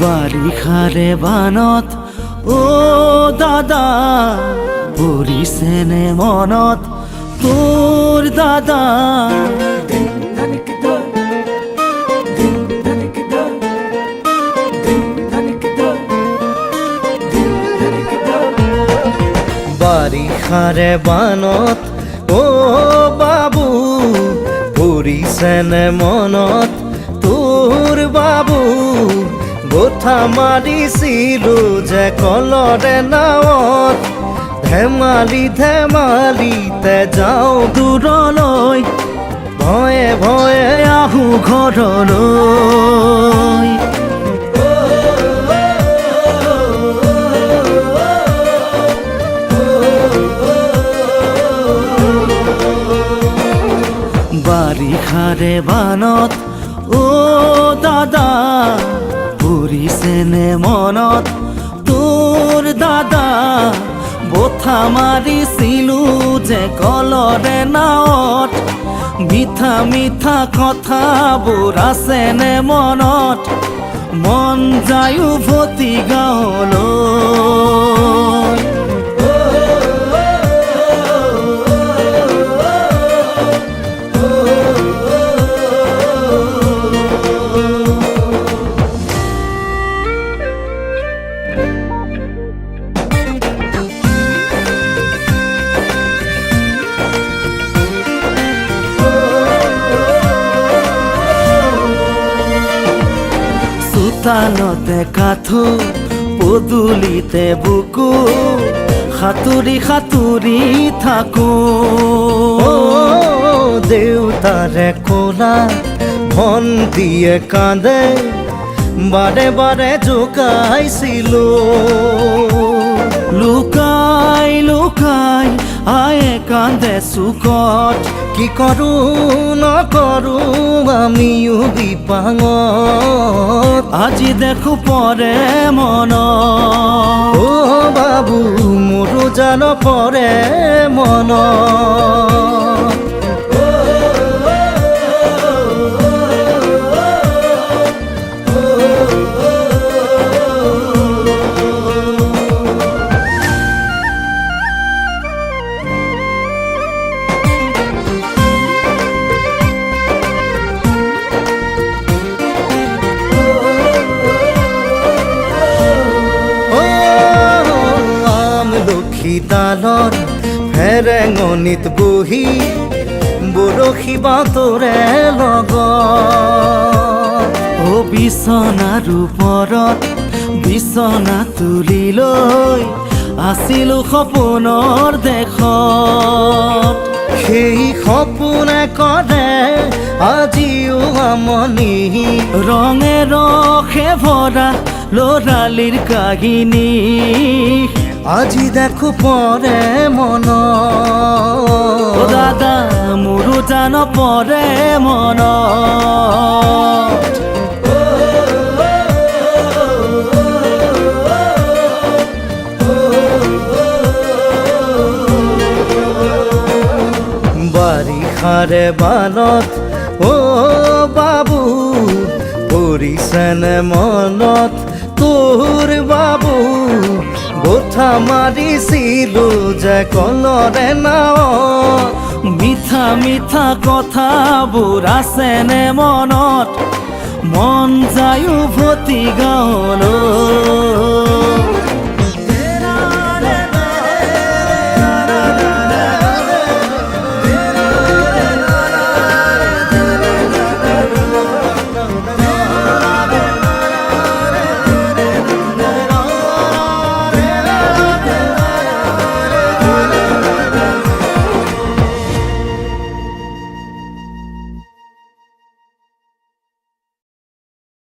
বাৰিষাৰে বানত অ দাদা পৰিছেনে মনত তোৰ দাদা বাৰিষাৰে বানত অ বাবু পৰিছেনে মনত তোৰ বাবু গোঠা মাৰিছিলো যে কলৰে নাৱত ধেমালি ধেমালিতে যাওঁ দূৰলৈ ভয়ে ভয়ে আহো ঘৰলৈ বাৰিষাৰে বানত অ দাদা পৰিছেনে মনত তোৰ দাদা বঠা মাৰিছিলো যে কলৰে নাৱত মিঠা মিঠা কথাবোৰ আছেনে মনত মন যায় উভতি গাঁৱলৈ চোতালতে কাঠো পদূলিতে বুকু সাঁতুৰি সাঁতুৰি থাকো দেউতাৰে ক'লা ভণ্টিয়ে কান্দে বাৰে বাৰে জোকাইছিলো লুকাই লুকাই আয়ে কান্দে চুকত কি কৰো নকৰো আমিও বিপাঙত আজি দেখো পৰে মন অ বাবু মোৰো জান পৰে মন শীতালত ফেৰেঙনিত বহি বৰশী বাতৰে লগত অ বিচনাৰ ওপৰত বিচনা তুলি লৈ আছিলো সপোনৰ দেশত সেই সপোনে কৰে আজিও আমনি ৰঙে ৰসে ভৰা ল'ৰালিৰ কাহিনী আজি দেখো পৰে মন অ দাদা মোৰো জান পৰে মন বাৰিষাৰে বানত অ বাবু পৰিছেনে মনত তোৰ বাবু গোঠা মাৰিছিলো যে কলৰে নাৱত মিঠা মিঠা কথাবোৰ আছেনে মনত মন যায় উভতি গাঁৱলৈ